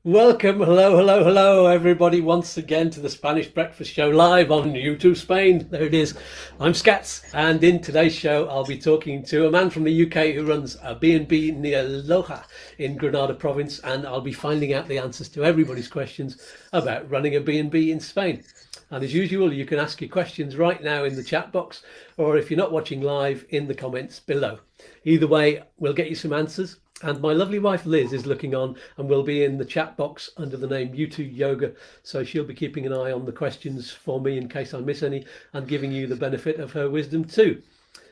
Welcome, hello, everybody, once again to the Spanish Breakfast Show live on YouTooSpain. There it is. I'm Skatz, and in today's show, I'll be talking to a man from the UK who runs a B&B near Loja in Granada province, and I'll be finding out the answers to everybody's questions about running a B&B in Spain. And as usual, you can ask your questions right now in the chat box, or if you're not watching live, in the comments below. Either way, we'll get you some answers. And my lovely wife Liz is looking on and will be in the chat box under the name YouTube Yoga. So she'll be keeping an eye on the questions for me in case I miss any and giving you the benefit of her wisdom too.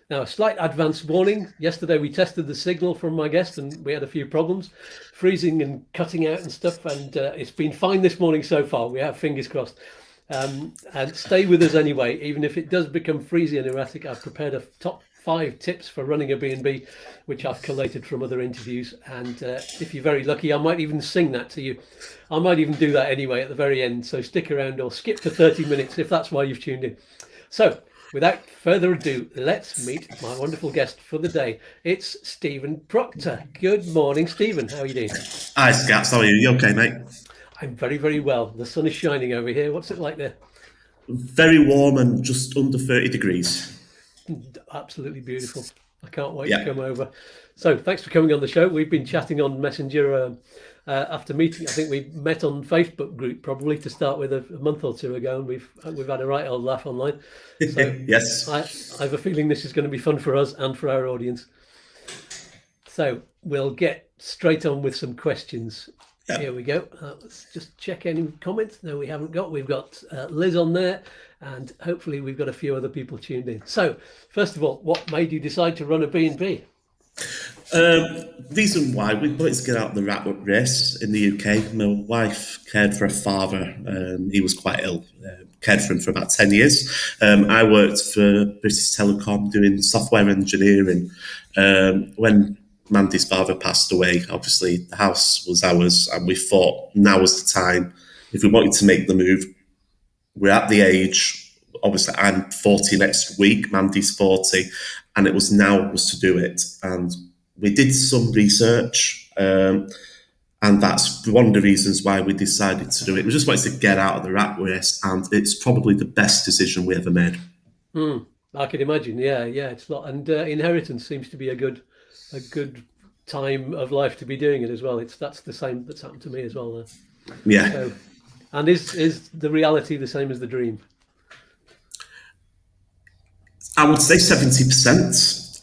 Now, a slight advance warning. Yesterday we tested the signal from my guest and we had a few problems, freezing and cutting out and stuff. And it's been fine this morning so far. We have fingers crossed. And stay with us anyway. Even if it does become freezy and erratic, I've prepared a top 5 tips for running a B&B, which I've collated from other interviews. And if you're very lucky, I might even sing that to you. I might even do that anyway at the very end. So stick around or skip to 30 minutes if that's why you've tuned in. So without further ado, let's meet my wonderful guest for the day. It's Stephen Proctor. Good morning, Stephen. How are you doing? Hi, Skatz. How are you? You okay, mate? I'm very, very well. The sun is shining over here. What's it like there? Very warm and just under 30 degrees. Absolutely beautiful. I can't wait to come over. So thanks for coming on the show. We've been chatting on Messenger after meeting. I think we met on Facebook group probably to start with a month or two ago, and we've had a right old laugh online. So Yes. I have a feeling this is going to be fun for us and for our audience. So we'll get straight on with some questions. Yeah. Here we go. Let's just check any comments. No, we haven't got. We've got Liz on there, and hopefully we've got a few other people tuned in. So, first of all, what made you decide to run a B&B? Reason why we wanted to get out the rat race in the UK. My wife cared for her father. He was quite ill. Cared for him for about 10 years. I worked for British Telecom doing software engineering. When Mandy's father passed away, obviously the house was ours, and we thought now was the time. If we wanted to make the move, we're at the age, obviously I'm 40 next week, Mandy's 40, and it was to do it. And we did some research, and that's one of the reasons why we decided to do it. We just wanted to get out of the rat race, and it's probably the best decision we ever made. I can imagine, yeah, it's not, and inheritance seems to be a good time of life to be doing it as well. That's the same that's happened to me as well. Yeah. So, and is the reality the same as the dream? I would say 70%.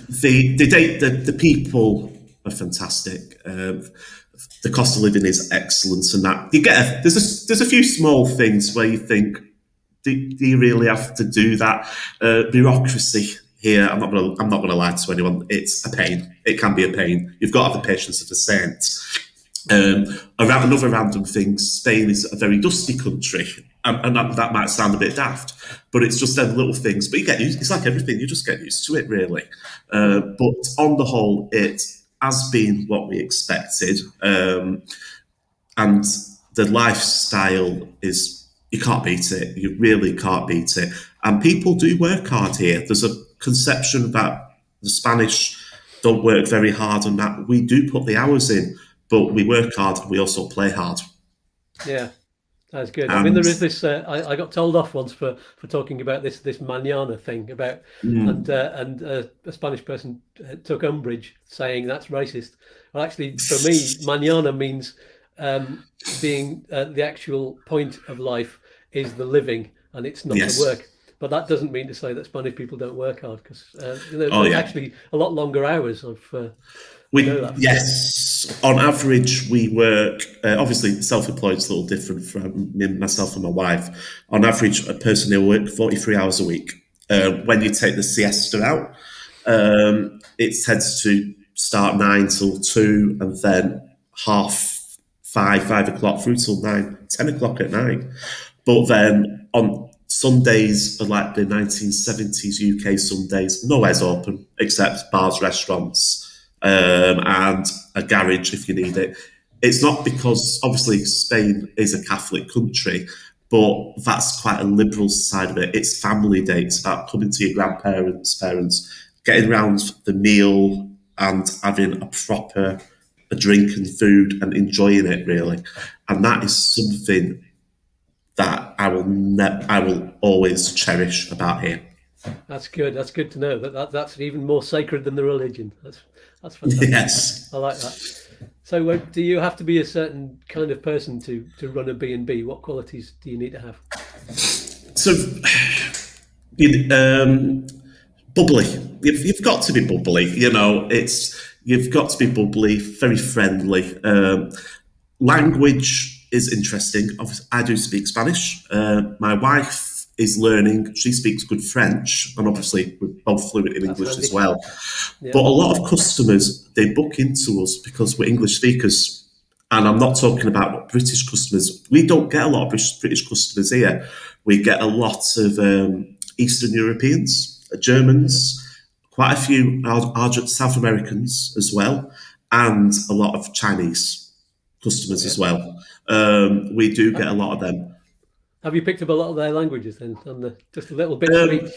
The people are fantastic. The cost of living is excellent, and that you get. There's a few small things where you think, do you really have to do that? Bureaucracy here, I'm not going to lie to anyone. It's a pain. It can be a pain. You've got to have the patience of a saint. Around another random thing, Spain is a very dusty country, and that might sound a bit daft, but it's just them little things. But you get used. It's like everything; you just get used to it, really. But on the whole, it has been what we expected, and the lifestyle is. You can't beat it. You really can't beat it. And people do work hard here. There's a conception that the Spanish don't work very hard, and that we do put the hours in, but we work hard and we also play hard. Yeah, that's good. I mean, there is this. I got told off once for talking about this mañana thing about, and a Spanish person took umbrage saying that's racist. Well, actually, for me, mañana means being the actual point of life is the living, and it's not the work. But that doesn't mean to say that Spanish people don't work hard, because there's actually a lot longer hours of. Yes, on average we work. Obviously, self-employed is a little different from myself and my wife. On average, a person will work 43 hours a week. When you take the siesta out, it tends to start 9 till 2, and then 5 o'clock through till 10 o'clock at night. But then on Sundays are like the 1970s UK Sundays. Nowhere's open except bars, restaurants, and a garage if you need it. It's not because, obviously, Spain is a Catholic country, but that's quite a liberal side of it. It's family day. It's about coming to your grandparents, parents, getting around the meal and having a proper a drink and food and enjoying it really, and that is something that I will always cherish about here. That's good. That's good to know that's even more sacred than the religion. That's fantastic. Yes. I like that. So, do you have to be a certain kind of person to run a B&B? What qualities do you need to have? So, bubbly. You've got to be bubbly. You've got to be bubbly, very friendly. Language is interesting. Obviously, I do speak Spanish. My wife is learning. She speaks good French, and obviously we're both fluent in English as well. Yeah. But a lot of customers, they book into us because we're English speakers. And I'm not talking about British customers. We don't get a lot of British customers here. We get a lot of Eastern Europeans, Germans, quite a few South Americans as well, and a lot of Chinese customers as well. We do get a lot of them. Have you picked up a lot of their languages then, just a little bit of each?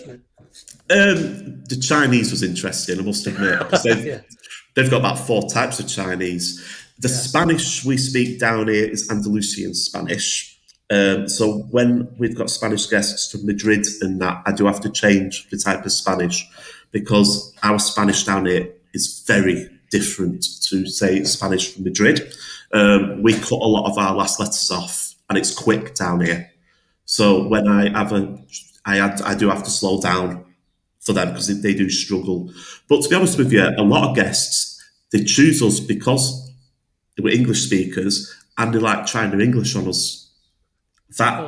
The Chinese was interesting, I must admit, because they've got about 4 types of Chinese. The Spanish we speak down here is Andalusian Spanish. So when we've got Spanish guests from Madrid and that, I do have to change the type of Spanish because our Spanish down here is very different to, say, Spanish from Madrid. We cut a lot of our last letters off and it's quick down here. So when I do have to slow down for them because they do struggle. But to be honest with you, a lot of guests, they choose us because we're English speakers and they like trying their English on us.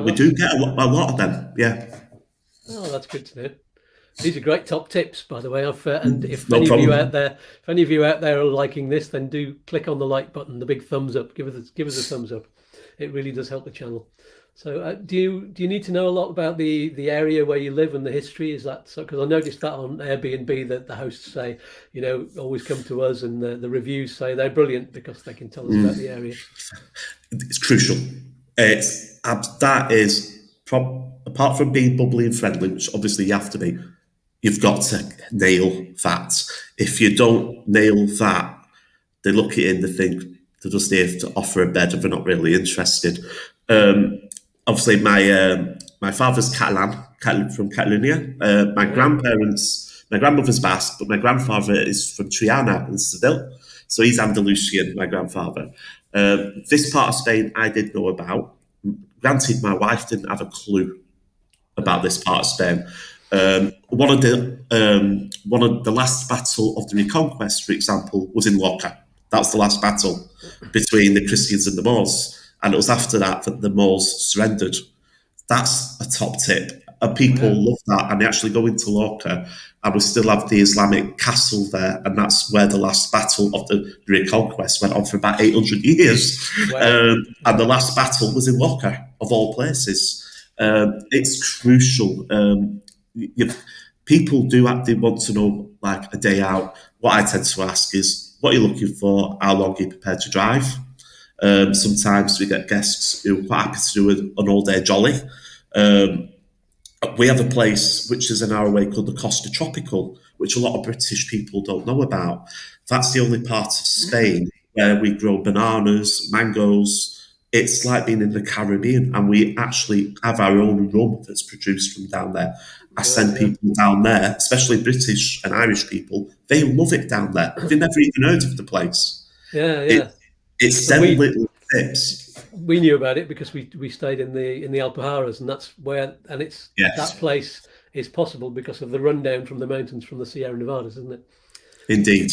We do get a lot of them, yeah. Oh, that's good to know. These are great top tips, by the way. And if any of you out there are liking this, then do click on the like button, the big thumbs up. Give us a thumbs up. It really does help the channel. So, do you need to know a lot about the area where you live and the history? Is that so? Because I noticed that on Airbnb that the hosts say, always come to us, and the reviews say they're brilliant because they can tell us about the area. It's crucial. That is apart from being bubbly and friendly, which obviously you have to be. You've got to nail that. If you don't nail that, they look at it and they think they're just here to offer a bed if they're not really interested. Obviously, my father's Catalan from Catalonia. My grandmother's Basque, but my grandfather is from Triana in Seville. So he's Andalusian, my grandfather. This part of Spain I did know about. Granted, my wife didn't have a clue about this part of Spain. One of the last battle of the Reconquest, for example, was in Loja. That was the last battle between the Christians and the Moors. And it was after that the Moors surrendered. That's a top tip. And people love that. And they actually go into Loja and we still have the Islamic castle there. And that's where the last battle of the Reconquest went on for about 800 years. Wow. And the last battle was in Loja, of all places. It's crucial. People do actually want to know, like, a day out. What I tend to ask is, what are you looking for? How long are you prepared to drive? Sometimes we get guests who are quite happy to do an all-day jolly. We have a place which is an hour away called the Costa Tropical, which a lot of British people don't know about. That's the only part of Spain where we grow bananas, mangoes. It's like being in the Caribbean, and we actually have our own rum that's produced from down there. I send people down there, especially British and Irish people. They love it down there. They've never even heard of the place. It's them little tips. We knew about it because we stayed in the Alpujarras, and that's where, and it's that place is possible because of the rundown from the mountains from the Sierra Nevadas, isn't it? Indeed.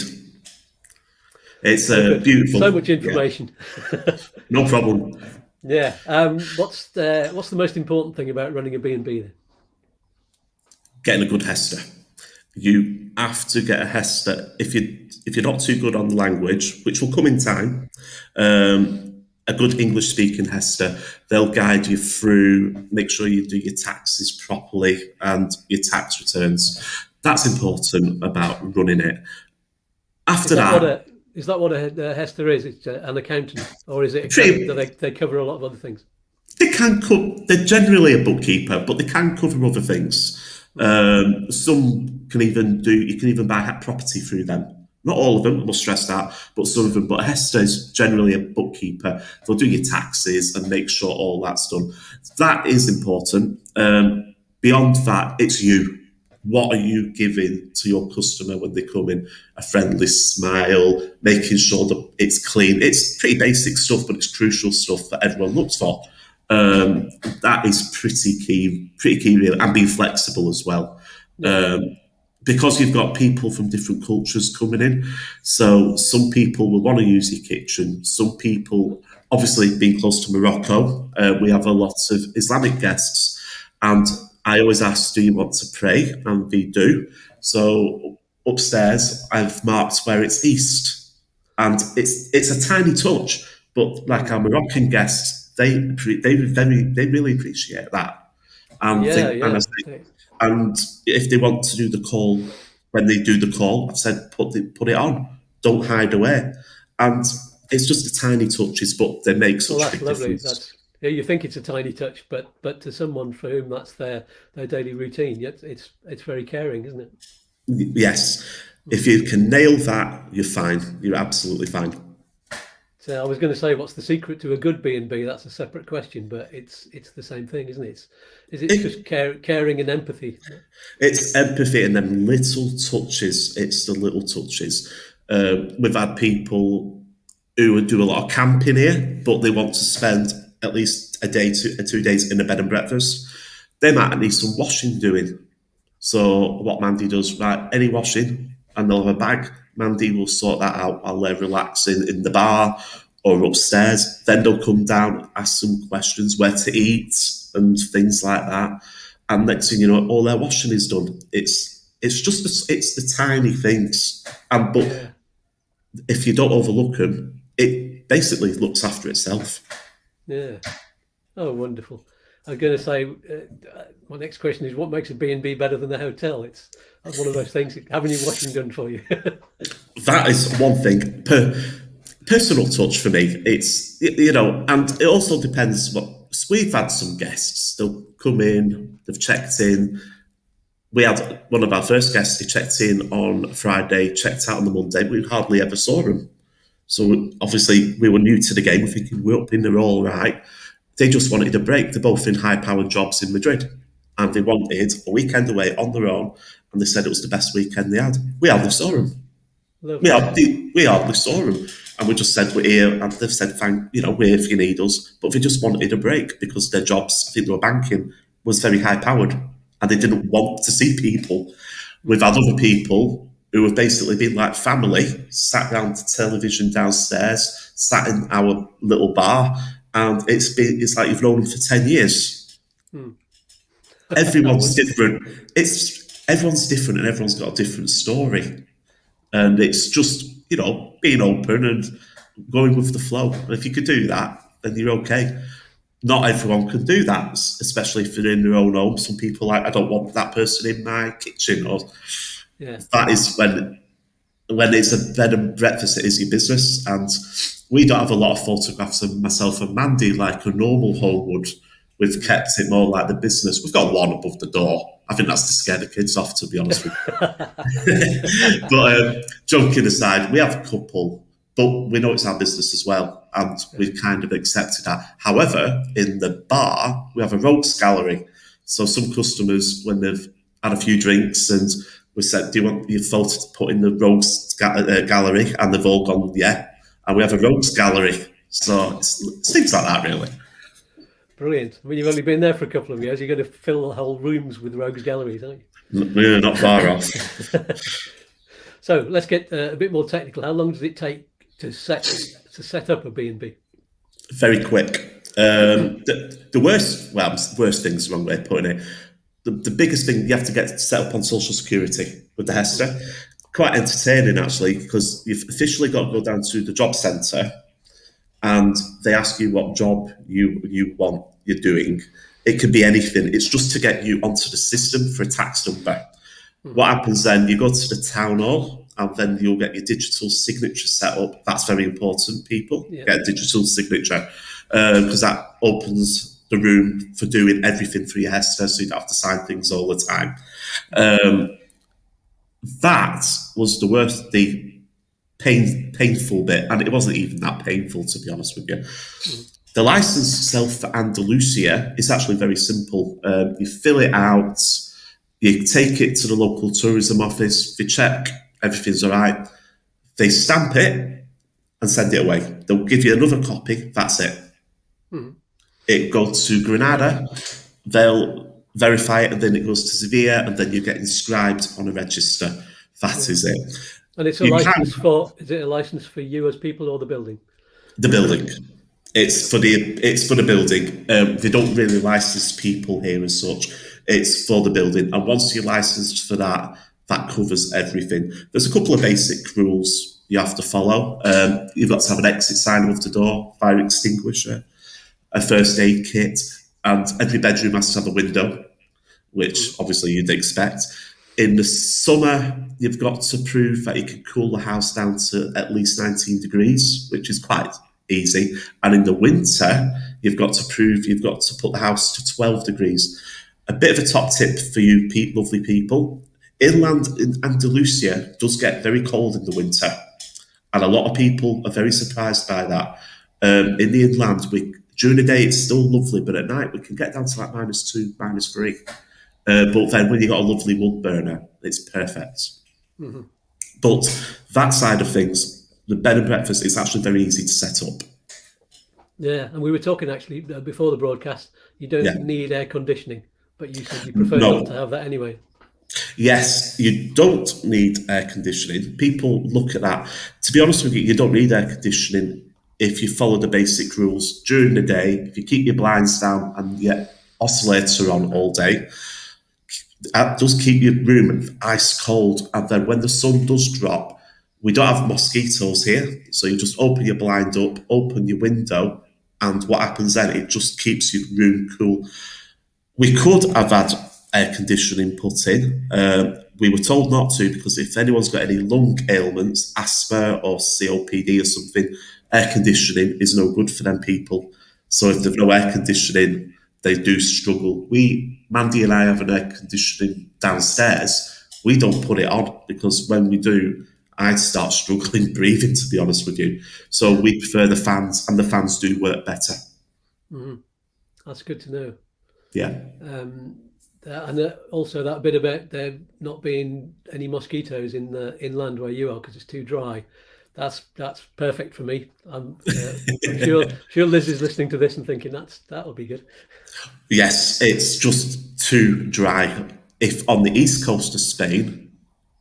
It's beautiful. So much information. Yeah. No problem. Yeah. What's the most important thing about running a B&B then? Getting a good Hester. You have to get a Hester. If you're not too good on the language, which will come in time, a good English speaking Hester, they'll guide you through, make sure you do your taxes properly and your tax returns. That's important about running it. After that, is that what a Hester is? It's an accountant, or is it they cover a lot of other things? They're generally a bookkeeper, but they can cover other things. Some can even you can even buy property through them. Not all of them, I must stress that, but some of them. But Hester is generally a bookkeeper. They'll do your taxes and make sure all that's done. That is important. Beyond that, it's you. What are you giving to your customer when they come in? A friendly smile, making sure that it's clean. It's pretty basic stuff, but it's crucial stuff that everyone looks for. That is pretty key, really, and being flexible as well. Because you've got people from different cultures coming in. So some people will want to use your kitchen. Some people, obviously being close to Morocco, we have a lot of Islamic guests. And I always ask, do you want to pray? And they do. So upstairs, I've marked where it's east. And it's a tiny touch, but like our Moroccan guests, they really appreciate that. And and if they want to do the call, when they do the call, I've said put it on. Don't hide away. And it's just the tiny touches, but they make such a big difference. You think it's a tiny touch, but to someone for whom that's their daily routine, it's very caring, isn't it? Yes. If you can nail that, you're fine. You're absolutely fine. So I was going to say, what's the secret to a good B&B? That's a separate question, but it's the same thing, isn't it? Is it just caring and empathy? It's empathy and then little touches. It's the little touches. We've had people who do a lot of camping here, but they want to spend at least a day, 2 days in a bed and breakfast. They might need some washing doing. So what Mandy does, right, any washing, and they'll have a bag. Mandy will sort that out while they're relaxing in the bar or upstairs. Then they'll come down, ask some questions, where to eat and things like that. And next thing you know, all their washing is done. It's the tiny things. But if you don't overlook them, it basically looks after itself. Yeah. Oh, wonderful. I'm going to say, my next question is, what makes a B&B better than a hotel? That's one of those things, having your washing done for you. That is one thing. Personal touch for me. It's, and it also depends we've had some guests. They'll come in, they've checked in. We had one of our first guests, he checked in on Friday, checked out on the Monday. We hardly ever saw him. So obviously we were new to the game. We're thinking we're up in the all right. They just wanted a break. They're both in high-powered jobs in Madrid. And they wanted a weekend away on their own. And they said it was the best weekend they had. We hardly saw them. We hardly saw them. And we just said, we're here. And they've said, we're here if you need us. But they just wanted a break because their jobs, I think they were banking, was very high-powered. And they didn't want to see people. We've had other people who have basically been like family, sat down to television downstairs, sat in our little bar, and it's like you've known them for 10 years. Everyone's different. Everyone's different, and everyone's got a different story. And it's just, being open and going with the flow. And if you could do that, then you're okay. Not everyone can do that, especially if they're in their own home. Some people are like, I don't want that person in my kitchen. That is when it's a bed and breakfast, it is your business. And we don't have a lot of photographs of myself and Mandy like a normal home would. We've kept it more like the business. We've got one above the door. I think that's to scare the kids off, to be honest with you. But joking aside, we have a couple, but we know it's our business as well. And we've kind of accepted that. However, in the bar, we have a rogues gallery. So some customers, when they've had a few drinks and we said, do you want your photo to put in the rogues gallery? And they've all gone, yeah. And we have a rogues gallery. So it's things like that, really. Brilliant. I mean, you've only been there for a couple of years. You're going to fill whole rooms with rogues galleries, aren't you? We're not far off. So let's get a bit more technical. How long does it take to set up a B&B? Very quick. The worst thing is the wrong way of putting it. The biggest thing, you have to get set up on Social Security with the Hester. Quite entertaining, actually, because you've officially got to go down to the job centre and they ask you what job you're doing. It could be anything. It's just to get you onto the system for a tax number. What happens then, you go to the town hall and then you'll get your digital signature set up. That's very important, people. Get a digital signature because that opens the room for doing everything for your Hester, so you don't have to sign things all the time. That was the worst. The painful bit, and it wasn't even that painful, to be honest with you. The license itself for Andalusia is actually very simple. You fill it out, you take it to the local tourism office, they check everything's all right, they stamp it and send it away. They'll give you another copy, that's it. It goes to Granada, they'll verify it, and then it goes to Sevilla, and then you get inscribed on a register. That is it. And it's a license for, is it a license for you as people or the building? The building. It's for the building. They don't really license people here as such. It's for the building. And once you're licensed for that, that covers everything. There's a couple of basic rules you have to follow. You've got to have an exit sign above the door, fire extinguisher, a first aid kit, and every bedroom has to have a window, which obviously you'd expect. In the summer, you've got to prove that you can cool the house down to at least 19 degrees, which is quite easy. And in the winter, you've got to prove you've got to put the house to 12 degrees. A bit of a top tip for you, lovely people. Inland in Andalusia does get very cold in the winter. And a lot of people are very surprised by that. In the inland, during the day, it's still lovely, but at night, we can get down to like -2, -3. But then when you've got a lovely wood burner, it's perfect. But that side of things, the bed and breakfast, is actually very easy to set up. Yeah, and we were talking actually before the broadcast, you don't need air conditioning, but you said you prefer No. not to have that anyway. Yes, you don't need air conditioning. People look at that. To be honest with you, you don't need air conditioning if you follow the basic rules during the day. If you keep your blinds down and your oscillator on all day, that does keep your room ice cold. And then when the sun does drop, we don't have mosquitoes here. So you just open your blind up, open your window, and what happens then? It just keeps your room cool. We could have had air conditioning put in. We were told not to, because if anyone's got any lung ailments, asthma or COPD or something, air conditioning is no good for them people. So if there's no air conditioning, they do struggle. Mandy and I have an air conditioning downstairs. We don't put it on, because when we do, I start struggling breathing, to be honest with you. So we prefer the fans, and the fans do work better. That's good to know. Yeah. And also that bit about there not being any mosquitoes in the inland where you are because it's too dry. That's perfect for me. I'm sure Liz is listening to this and thinking that'll be good. Yes, it's just too dry. If on the east coast of Spain,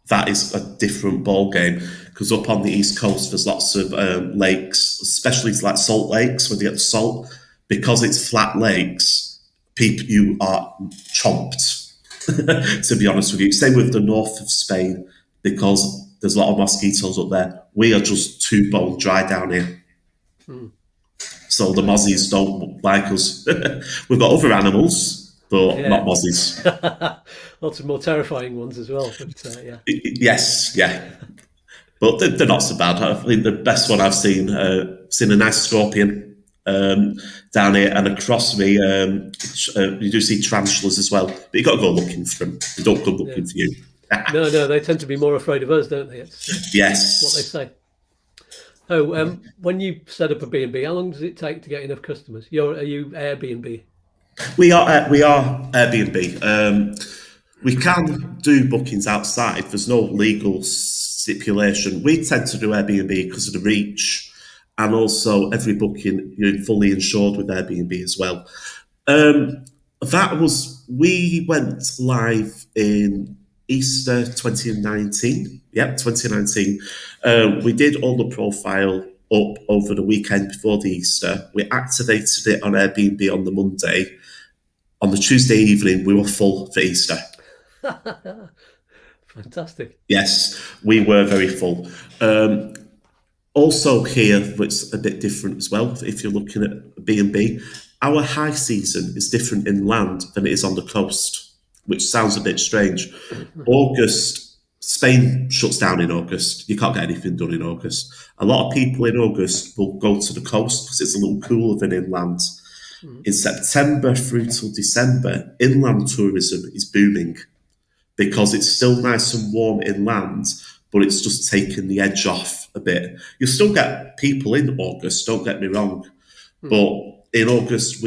that is a different ball game, because up on the east coast there's lots of lakes, especially like salt lakes where they get the salt. Because it's flat lakes, you are chomped, to be honest with you. Same with the north of Spain, because there's a lot of mosquitoes up there. We are just too bone dry down here. So the mozzies don't like us. We've got other animals, but not mozzies. Lots of more terrifying ones as well. But, yeah. Yes, yeah. But they're not so bad. I think the best one I've seen a nice scorpion down here, and across me, you do see tarantulas as well. But you've got to go looking for them. They don't come looking for you. No, they tend to be more afraid of us, don't they? Yes. What they say. Oh, when you set up a B&B, how long does it take to get enough customers? Are you Airbnb? We are Airbnb. We can do bookings outside. There's no legal stipulation. We tend to do Airbnb because of the reach, and also every booking you're fully insured with Airbnb as well. We went live in Easter 2019. Yep, 2019. We did all the profile up over the weekend before the Easter. We activated it on Airbnb on the Monday. On the Tuesday evening, we were full for Easter. Fantastic. Yes, we were very full. Also here, it's a bit different as well. If you're looking at B&B, our high season is different inland than it is on the coast, which sounds a bit strange. August, Spain shuts down in August. You can't get anything done in August. A lot of people in August will go to the coast because it's a little cooler than inland. In September through till December, inland tourism is booming because it's still nice and warm inland, but but it's just taken the edge off a bit. You'll still get people in August, don't get me wrong, but in August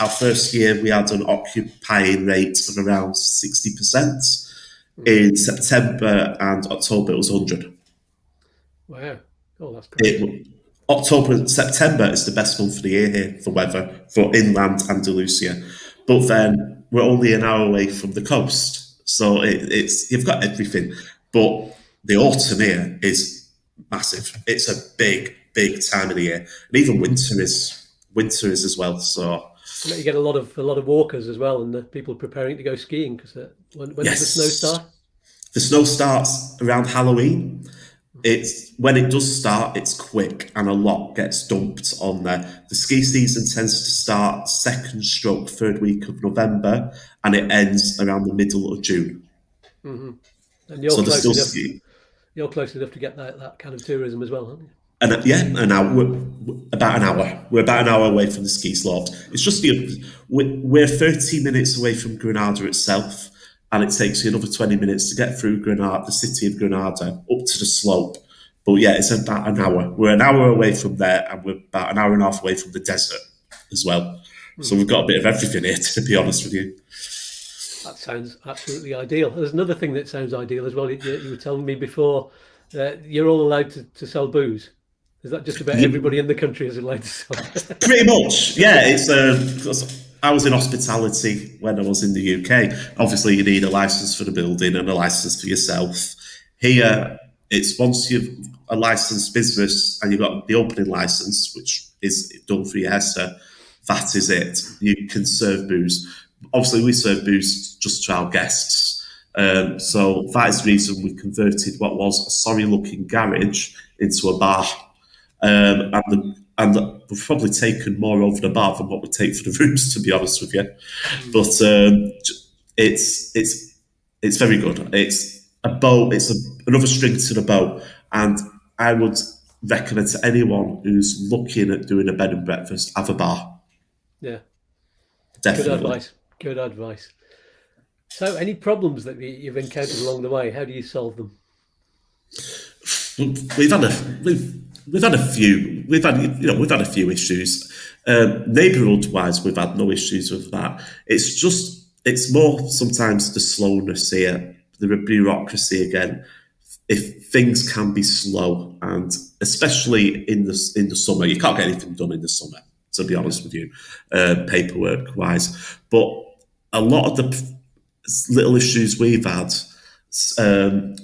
our first year we had an occupying rate of around 60%. In September and October, it was 100. Wow. Oh, that's great. October and September is the best month of the year here for weather, for inland Andalusia. But then we're only an hour away from the coast. So it's you've got everything. But the autumn here is massive. It's a big, big time of the year. And even winter is as well. So You get a lot of walkers as well, and people preparing to go skiing, because when does the snow start? The snow starts around Halloween. When it does start, it's quick and a lot gets dumped on there. The ski season tends to start third week of November, and it ends around the middle of June. And you're So close still enough. ski. You're close enough to get that kind of tourism as well, aren't you? And an hour. We're about an hour. We're about an hour away from the ski slopes. It's just we're 30 minutes away from Granada itself, and it takes you another 20 minutes to get through Granada, the city of Granada, up to the slope. But yeah, it's about an hour. We're an hour away from there, and we're about an hour and a half away from the desert as well. So we've got a bit of everything here, to be honest with you. That sounds absolutely ideal. There's another thing that sounds ideal as well. You were telling me before that you're all allowed to sell booze. Is that just about everybody in the country is allowed to sell? Pretty much, yeah. It's I was in hospitality when I was in the UK. Obviously, you need a license for the building and a license for yourself. Here, it's once you've a licensed business and you've got the opening license, which is done for your HESA, that is it. You can serve booze. Obviously, we serve booze just to our guests. So that is the reason we converted what was a sorry-looking garage into a bar. And we've probably taken more over the bar than what we take for the rooms, to be honest with you. But it's very good. It's a bow. It's another string to the bow. And I would recommend to anyone who's looking at doing a bed and breakfast, have a bar. Yeah, Definitely. Good advice. So, any problems that you've encountered along the way? How do you solve them? We've had a few. We've had a few issues. Neighbourhood wise, we've had no issues with that. It's more sometimes the slowness here, the bureaucracy again. If things can be slow, and especially in the summer, you can't get anything done in the summer, to be honest with you, paperwork wise. But a lot of the little issues we've had.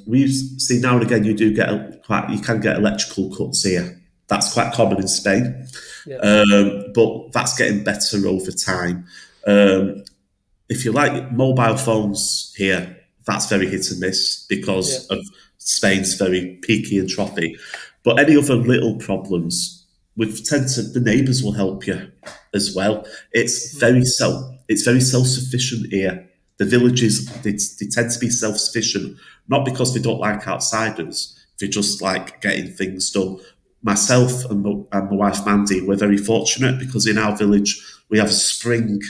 We've seen now and again you can get electrical cuts here. That's quite common in Spain, but that's getting better over time. If you like mobile phones here, that's very hit and miss because of Spain's very peaky and trophy. But any other little problems, the neighbours will help you as well. It's very self-sufficient here. The villages, they tend to be self-sufficient, not because they don't like outsiders, they just like getting things done. Myself and my wife Mandy, we're very fortunate because in our village we have a spring,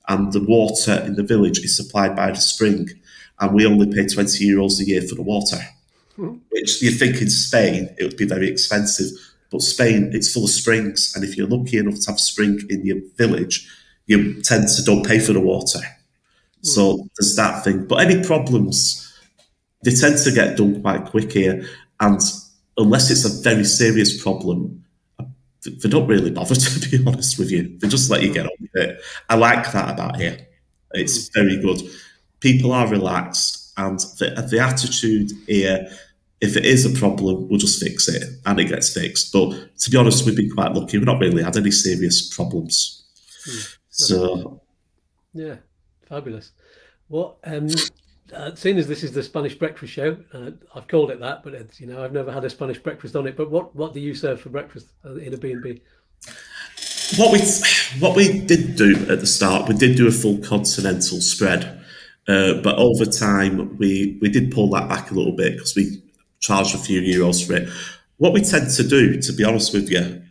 and the water in the village is supplied by the spring, and we only pay €20 a year for the water, which you'd think in Spain it would be very expensive. But Spain, it's full of springs, and if you're lucky enough to have a spring in your village, you tend to don't pay for the water. So there's that thing. But any problems, they tend to get done quite quick here. And unless it's a very serious problem, they don't really bother, to be honest with you. They just let you get on with it. I like that about here. It's very good. People are relaxed, and the attitude here, if it is a problem, we'll just fix it, and it gets fixed. But to be honest, we've been quite lucky. We've not really had any serious problems. So... Yeah, fabulous. Well, seeing as this is the Spanish breakfast show, I've called it that, but I've never had a Spanish breakfast on it. But what do you serve for breakfast in a B&B? What we did do at the start, we did do a full continental spread, but over time we did pull that back a little bit because we charged a few euros for it. What we tend to do, to be honest with you,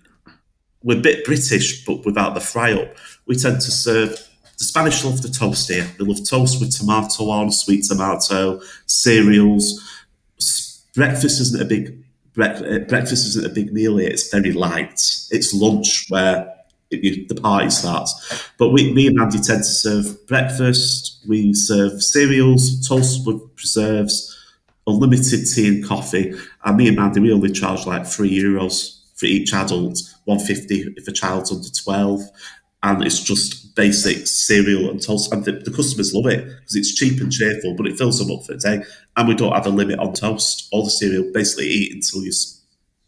we're a bit British, but without the fry up. We tend to serve. The Spanish love the toast here. They love toast with tomato on, sweet tomato, cereals, breakfast isn't a big breakfast isn't a big meal here. It's very light. It's lunch where the party starts. But me and Mandy tend to serve breakfast. We serve cereals, toast with preserves, unlimited tea and coffee. And me and Mandy, we only charge like €3 for each adult, 150 if a child's under 12. And it's just basic cereal and toast. And the customers love it because it's cheap and cheerful, but it fills them up for the day. And we don't have a limit on toast or the cereal. Basically, eat until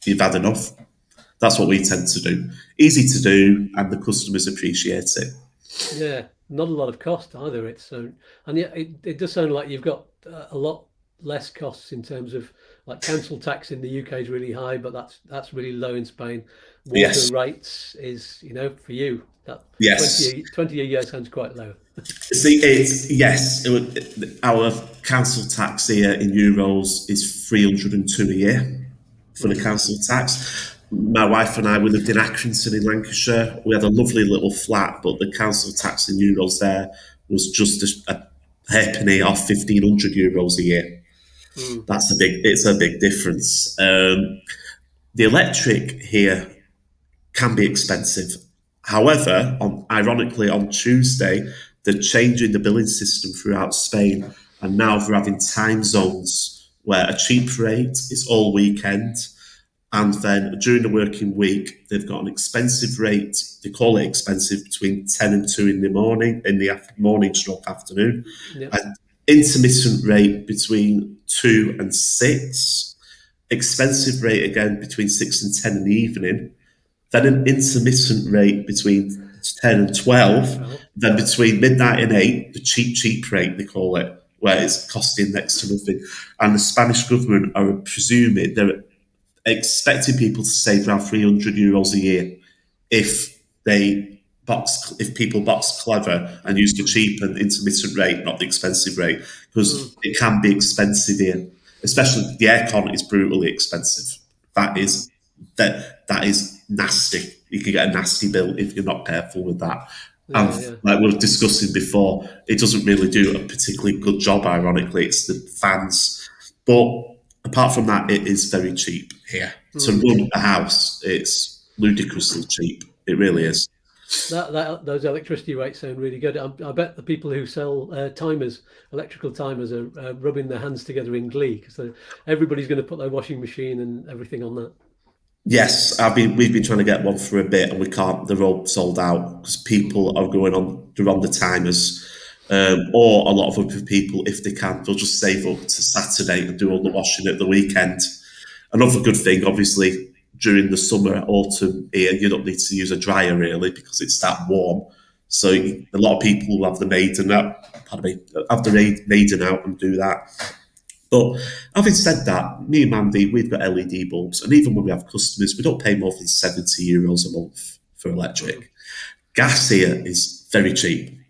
you've had enough. That's what we tend to do. Easy to do, and the customers appreciate it. Yeah, not a lot of cost either. And yeah, it does sound like you've got a lot less costs in terms of like council tax in the UK is really high, but that's really low in Spain. Water Yes, rates is, for you, that yes. 20 a year sounds quite low. Yes. Our council tax here in euros is 302 a year for the council tax. My wife and I, we lived in Accrington in Lancashire. We had a lovely little flat, but the council tax in euros there was just a halfpenny off €1,500 a year. Mm. It's a big difference. The electric here can be expensive. However, ironically, on Tuesday, they're changing the billing system throughout Spain, and now they're having time zones where a cheap rate is all weekend, and then during the working week, they've got an expensive rate. They call it expensive between 10 and 2 in the morning stroke afternoon, Yeah. an intermittent rate between 2 and 6, expensive rate again between 6 and 10 in the evening, then an intermittent rate between 10 and 12, Well, then between midnight and 8, the cheap rate, they call it, where it's costing next to nothing. And the Spanish government are presuming, they're expecting people to save around €300 a year if people box clever and use the cheap and intermittent rate, not the expensive rate, because it can be expensive here. Especially the aircon is brutally expensive. That is nasty. You can get a nasty bill if you're not careful with that. And yeah. like we were discussing before, it doesn't really do a particularly good job. Ironically, it's the fans. But apart from that, it is very cheap here to run a house. It's ludicrously cheap. It really is. Those electricity rates sound really good. I bet the people who sell electrical timers, are rubbing their hands together in glee because everybody's going to put their washing machine and everything on that. Yes, we've been trying to get one for a bit, and we can't. They're all sold out because people are going on. They're on the timers, or a lot of other people, if they can, they'll just save up to Saturday and do all the washing at the weekend. Another good thing, obviously, during the summer, autumn here, you don't need to use a dryer really because it's that warm. So a lot of people will have the maiden out. Have the maiden out and do that. But having said that, me and Mandy, we've got LED bulbs, and even when we have customers, we don't pay more than €70 a month for electric. Gas here is very cheap.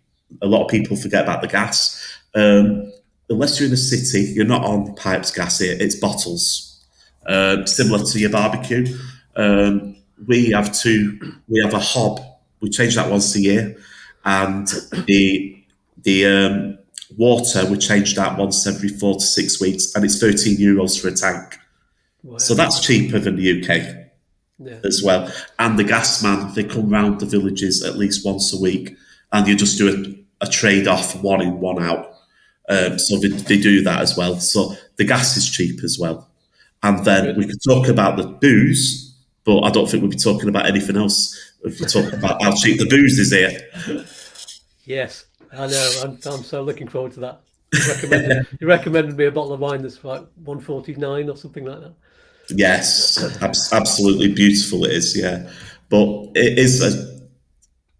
A lot of people forget about the gas. Unless you're in a city, you're not on pipes gas here, it's bottles. Similar to your barbecue. We have a hob. We change that once a year. And the water, we change that once every 4 to 6 weeks, and it's €13 for a tank. Wow. So that's cheaper than the UK as well. And the gas man, they come round the villages at least once a week, and you just do a trade off, one in, one out. So they do that as well. So the gas is cheap as well. And then we could talk about the booze, but I don't think we'd be talking about anything else if we talk about how cheap the booze is here. Yes, I know. I'm so looking forward to that. You recommended me a bottle of wine that's like 149 or something like that. Yes, absolutely beautiful it is, yeah. But it is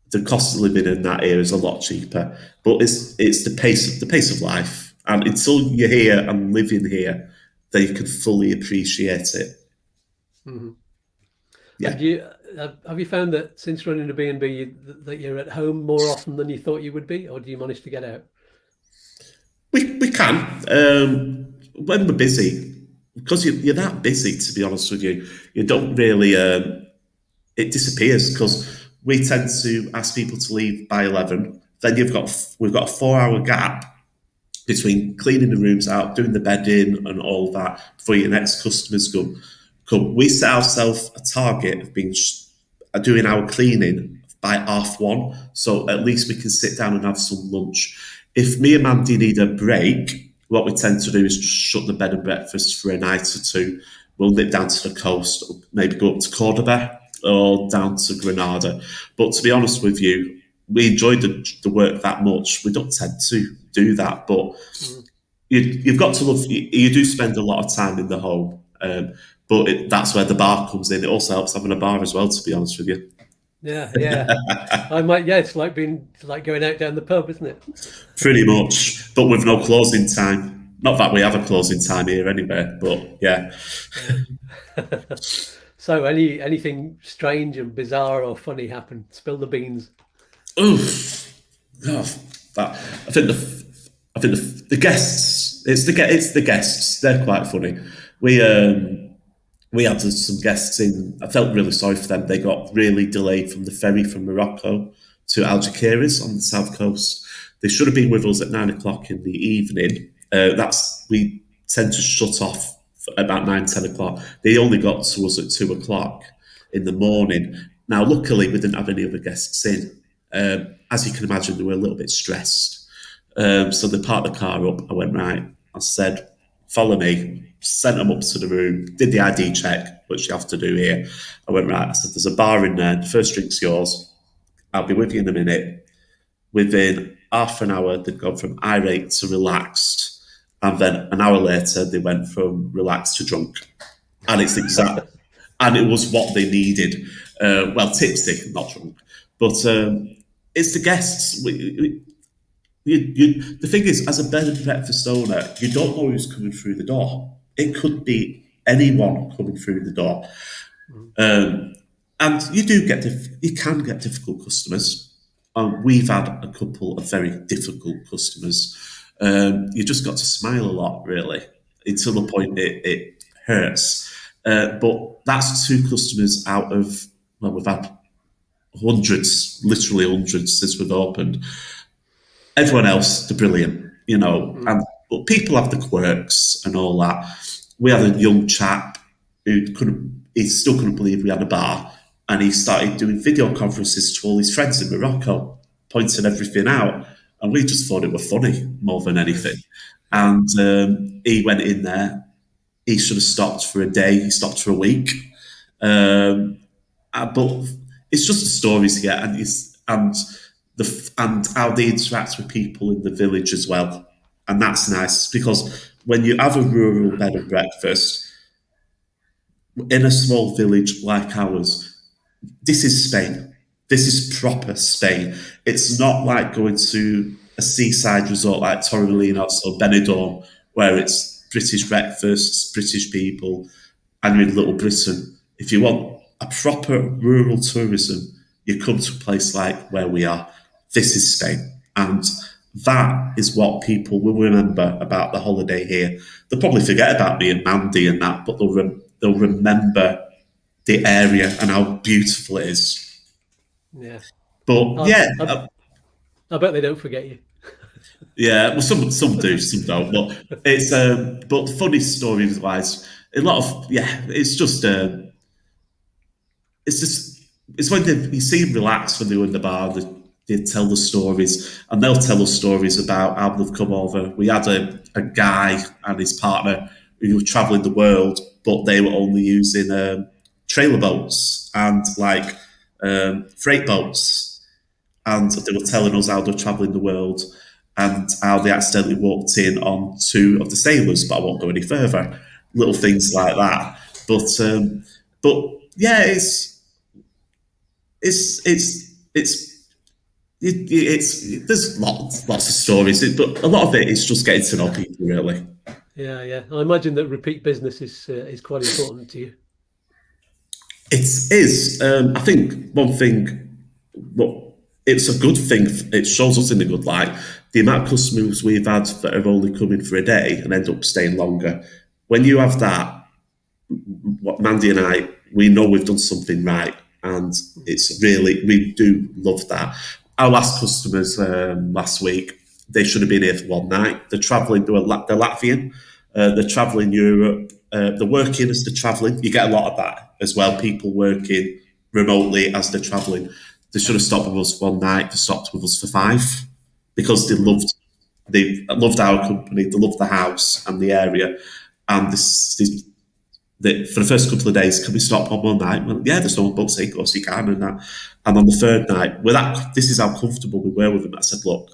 the cost of living in that area is a lot cheaper. But it's the pace of life, and until you're here and living here, then you can fully appreciate it. Mm-hmm. Yeah. And have you found that since running a B&B that you're at home more often than you thought you would be, or do you manage to get out? We can when we're busy, because you're that busy. To be honest with you, you don't really. It disappears because we tend to ask people to leave by 11. Then we've got a 4-hour gap between cleaning the rooms out, doing the bedding and all that before your next customers come. We set ourselves a target of doing our cleaning by 1:30, so at least we can sit down and have some lunch. If me and Mandy need a break, what we tend to do is just shut the bed and breakfast for a night or two. We'll nip down to the coast, maybe go up to Cordoba or down to Granada. But to be honest with you, we enjoy the work that much. We don't tend to do that, but you've got to love. You do spend a lot of time in the home, but that's where the bar comes in. It also helps having a bar as well. To be honest with you, Yeah. I might. Yeah, it's like going out down the pub, isn't it? pretty much, but with no closing time. Not that we have a closing time here anyway, but yeah. So, anything strange and bizarre or funny happen? Spill the beans. Oof. God, I think the guests. It's the guests. They're quite funny. We had some guests in. I felt really sorry for them. They got really delayed from the ferry from Morocco to Algeciras on the south coast. They should have been with us at 9 o'clock in the evening. We tend to shut off about 9, 10 o'clock. They only got to us at 2 o'clock in the morning. Now, luckily, we didn't have any other guests in. As you can imagine, they were a little bit stressed. So they parked the car up. I went, right. I said, follow me. Sent them up to the room. Did the ID check, which you have to do here. I went, right. I said, there's a bar in there. The first drink's yours. I'll be with you in a minute. Within half an hour, they'd gone from irate to relaxed. And then an hour later, they went from relaxed to drunk. And it's exact. And it was what they needed. Tipsy, not drunk. But it's the guests. The thing is, as a bed and breakfast owner, you don't know who's coming through the door. It could be anyone coming through the door. And you can get difficult customers. We've had a couple of very difficult customers. You just got to smile a lot, really, until the point it hurts. But that's two customers out of, we've had hundreds, literally hundreds since we've opened. Everyone else, they're brilliant, but people have the quirks and all that. We had a young chap who still couldn't believe we had a bar, and he started doing video conferences to all his friends in Morocco, pointing everything out. And we just thought it was funny more than anything. And he went in there. He should have stopped for a day. He stopped for a week. But it's just the stories he gets, and how they interact with people in the village as well. And that's nice, because when you have a rural bed and breakfast in a small village like ours, this is Spain. This is proper Spain. It's not like going to a seaside resort like Torremolinos or Benidorm, where it's British breakfasts, British people, and you're in Little Britain. If you want a proper rural tourism, you come to a place like where we are. This is Spain. And that is what people will remember about the holiday here. They'll probably forget about me and Mandy and that, but they'll remember the area and how beautiful it is. Yeah. But I bet they don't forget you. Yeah, well, some do, some don't. But it's but funny stories wise, a lot of it's when you see them relax when they're in the bar. They tell the stories, and they'll tell us stories about how they've come over. We had a guy and his partner who were traveling the world, but they were only using trailer boats and freight boats, and they were telling us how they're traveling the world and how they accidentally walked in on two of the sailors, but I won't go any further. Little things like that. But yeah, there's lots of stories, but a lot of it is just getting to know people, really. Yeah. I imagine that repeat business is quite important to you. It is. I think one thing, it's a good thing. It shows us in a good light. The amount of customers we've had that have only come in for a day and end up staying longer. When you have that, what Mandy and I, we know we've done something right, and we do love that. Our last customers last week, they should have been here for one night. They're travelling, they're Latvian, they're travelling Europe, they're working as they're travelling. You get a lot of that as well, people working remotely as they're travelling. They should have stopped with us one night, they stopped with us for 5 because they loved our company, they loved the house and the area. And for the first couple of days, can we stop on one night? Well, yeah, there's no one booked, so of course you can, and that. And on the third night, this is how comfortable we were with them. I said, look,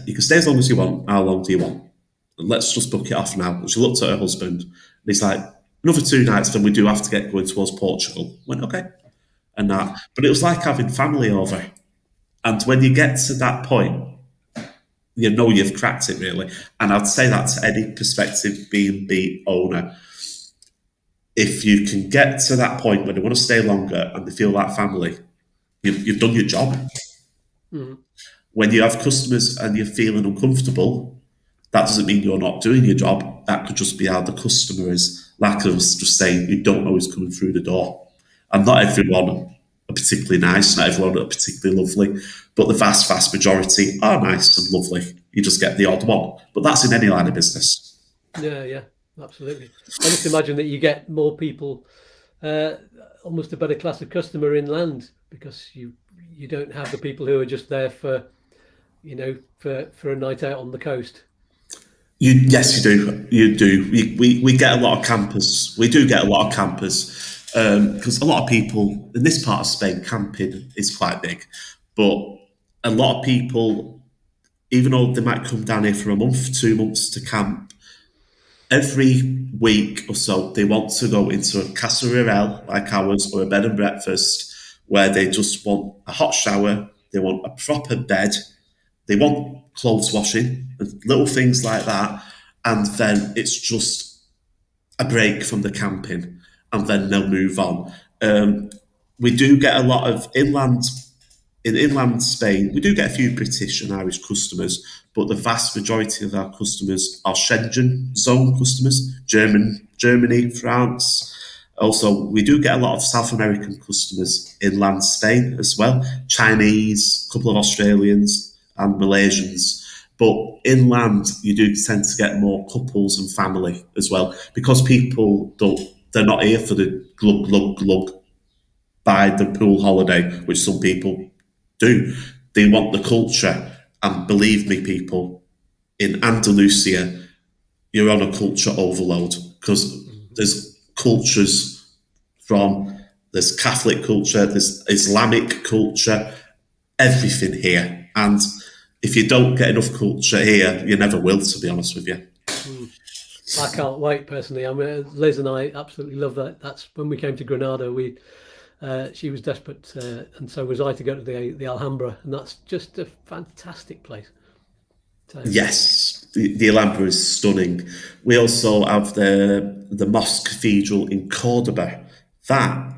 you can stay as long as you want. How long do you want? And let's just book it off now. And she looked at her husband, and he's like, another 2 nights, then we do have to get going towards Portugal. I went, okay. And that. But it was like having family over. And when you get to that point, you know you've cracked it, really. And I'd say that to any prospective B&B owner. If you can get to that point where they want to stay longer and they feel like family, you've done your job. Mm. When you have customers and you're feeling uncomfortable, that doesn't mean you're not doing your job. That could just be how the customer is. Like I was just saying, you don't know who's coming through the door. And not everyone are particularly nice, not everyone are particularly lovely, but the vast, vast majority are nice and lovely. You just get the odd one. But that's in any line of business. Yeah, absolutely. I just imagine that you get more people, almost a better class of customer inland, because you don't have the people who are just there for a night out on the coast. Yes, you do. We get a lot of campers. We do get a lot of campers because a lot of people in this part of Spain, camping is quite big. But a lot of people, even though they might come down here for a month, 2 months to camp, every week or so they want to go into a Casa Rural like ours or a bed and breakfast where they just want a hot shower, they want a proper bed, they want clothes washing, and little things like that, and then it's just a break from the camping, and then they'll move on. We do get a lot of inland Spain. We do get a few British and Irish customers, but the vast majority of our customers are Schengen zone customers, Germany, France. Also, we do get a lot of South American customers inland Spain as well, Chinese, a couple of Australians and Malaysians. But inland, you do tend to get more couples and family as well, because they're not here for the glug, glug, glug by the pool holiday, which some people do. They want the culture. And believe me, people, in Andalusia, you're on a culture overload, because there's cultures there's Catholic culture, there's Islamic culture, everything here. And if you don't get enough culture here, you never will, to be honest with you. I can't wait, personally. I mean, Liz and I absolutely love that. That's when we came to Granada. She was desperate, and so was I, to go to the Alhambra, and that's just a fantastic place. So, yes, the Alhambra is stunning. We also have the Mosque Cathedral in Cordoba. That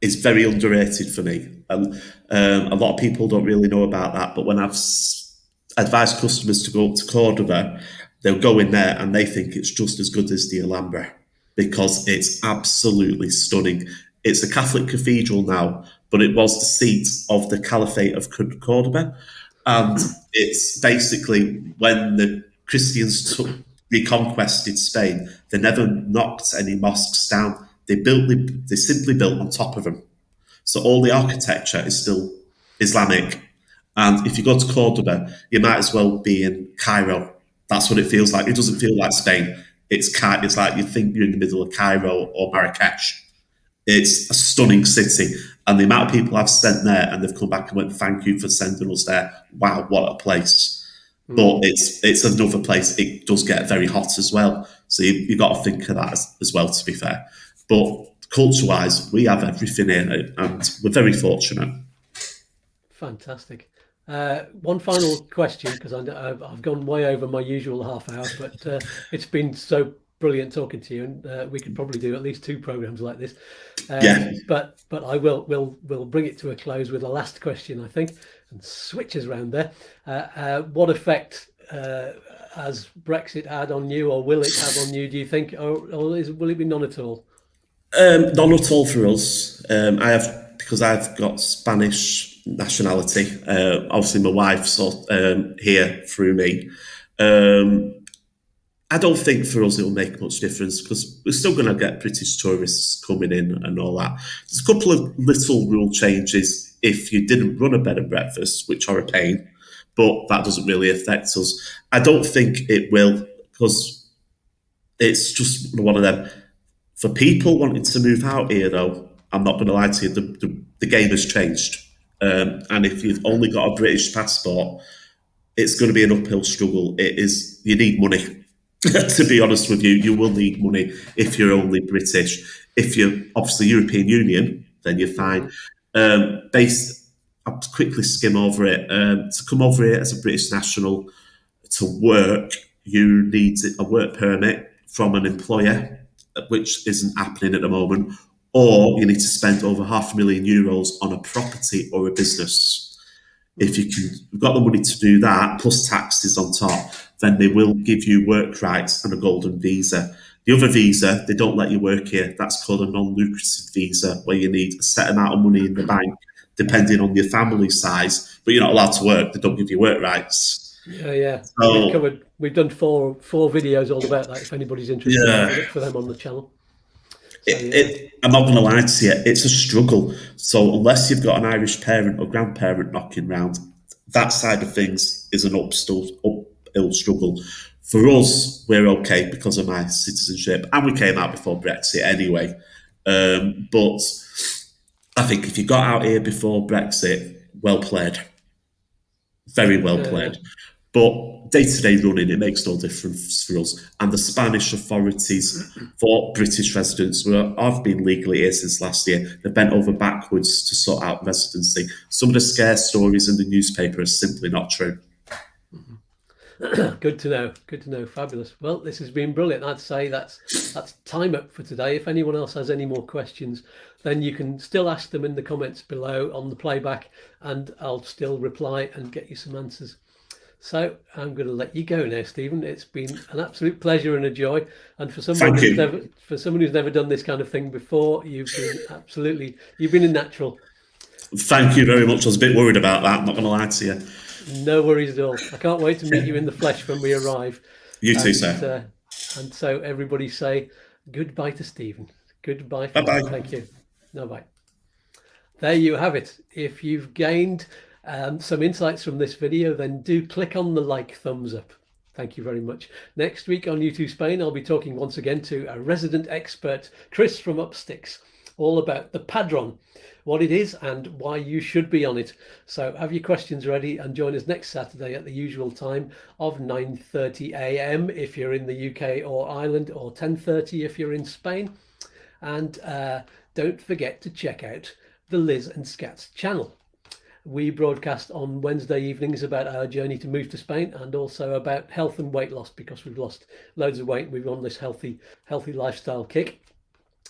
is very underrated for me. And a lot of people don't really know about that, but when I've advised customers to go up to Cordoba, they'll go in there and they think it's just as good as the Alhambra, because it's absolutely stunning. It's a Catholic cathedral now, but it was the seat of the Caliphate of Cordoba. And it's basically, when the Christians reconquested Spain, they never knocked any mosques down. They simply built on top of them. So all the architecture is still Islamic. And if you go to Cordoba, you might as well be in Cairo. That's what it feels like. It doesn't feel like Spain. It's like you think you're in the middle of Cairo or Marrakesh. It's a stunning city. And the amount of people I've sent there and they've come back and went, thank you for sending us there. Wow, what a place. But it's another place. It does get very hot as well. So you've got to think of that as well, to be fair. But culture-wise, we have everything here, and we're very fortunate. Fantastic. One final question, because I've gone way over my usual half hour, but it's been so brilliant talking to you, and we could probably do at least 2 programs like this. Yeah. But we'll bring it to a close with a last question, I think, and switches around there. What effect has Brexit had on you, or will it have on you, do you think, or will it be none at all? None at all for us. Because I've got Spanish nationality. Obviously, my wife's here through me. I don't think for us it'll make much difference because we're still going to get British tourists coming in and all that. There's a couple of little rule changes if you didn't run a bed and breakfast, which are a pain, but that doesn't really affect us. I don't think it will because it's just one of them. For people wanting to move out here, though, I'm not going to lie to you, the game has changed. And if you've only got a British passport, it's going to be an uphill struggle. It is. You need money. To be honest with you, you will need money if you're only British. If you're obviously European Union, then you're fine. I'll quickly skim over it. To come over here as a British national to work, you need a work permit from an employer, which isn't happening at the moment, or you need to spend over €500,000 on a property or a business. If you've got the money to do that, plus taxes on top, then they will give you work rights and a golden visa. The other visa, they don't let you work here. That's called a Non Lucrative Visa, where you need a set amount of money in the bank, depending on your family size, but you're not allowed to work. They don't give you work rights. Yeah. So, we've done four videos all about that. If anybody's interested, look for them on the channel. So, I'm not going to lie to you, it's a struggle. So unless you've got an Irish parent or grandparent knocking round, that side of things is an uphill struggle. For us, we're okay because of my citizenship, and we came out before Brexit anyway. But I think if you got out here before Brexit, well played. Very well played. But day-to-day running, it makes no difference for us. And the Spanish authorities for British residents, I've been legally here since last year, they've bent over backwards to sort out residency. Some of the scare stories in the newspaper are simply not true. Good to know. Fabulous. Well, this has been brilliant. I'd say that's time up for today. If anyone else has any more questions, then you can still ask them in the comments below on the playback, and I'll still reply and get you some answers. So I'm going to let you go now, Stephen. It's been an absolute pleasure and a joy. And for someone who's never done this kind of thing before, you've been a natural. Thank you very much. I was a bit worried about that. I'm not going to lie to you. No worries at all. I can't wait to meet you in the flesh when we arrive. You too, sir. And so everybody say goodbye to Stephen. Goodbye. Bye-bye. Thank you. No, bye. There you have it. If you've gained some insights from this video, then do click on the like thumbs up. Thank you very much. Next week on YouTooSpain, I'll be talking once again to a resident expert, Chris from Upsticks, all about the Padron, what it is and why you should be on it. So have your questions ready and join us next Saturday at the usual time of 9:30 a.m. if you're in the UK or Ireland, or 10:30 if you're in Spain. And don't forget to check out the Liz and Skatz channel. We broadcast on Wednesday evenings about our journey to move to Spain, and also about health and weight loss, because we've lost loads of weight and we've on this healthy lifestyle kick.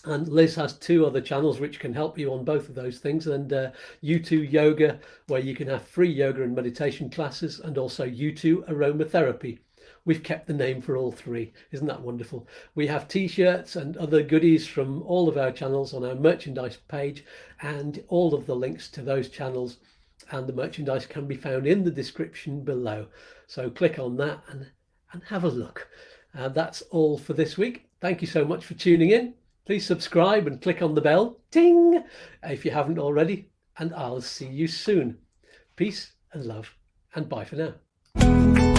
And Liz has two other channels which can help you on both of those things, and YouToo Yoga, where you can have free yoga and meditation classes, and also YouToo Aromatherapy. We've kept the name for all three. Isn't that wonderful? We have T-shirts and other goodies from all of our channels on our merchandise page, and all of the links to those channels and the merchandise can be found in the description below. So click on that and have a look. That's all for this week. Thank you so much for tuning in. Please subscribe and click on the bell, ding, if you haven't already, and I'll see you soon. Peace and love, and bye for now.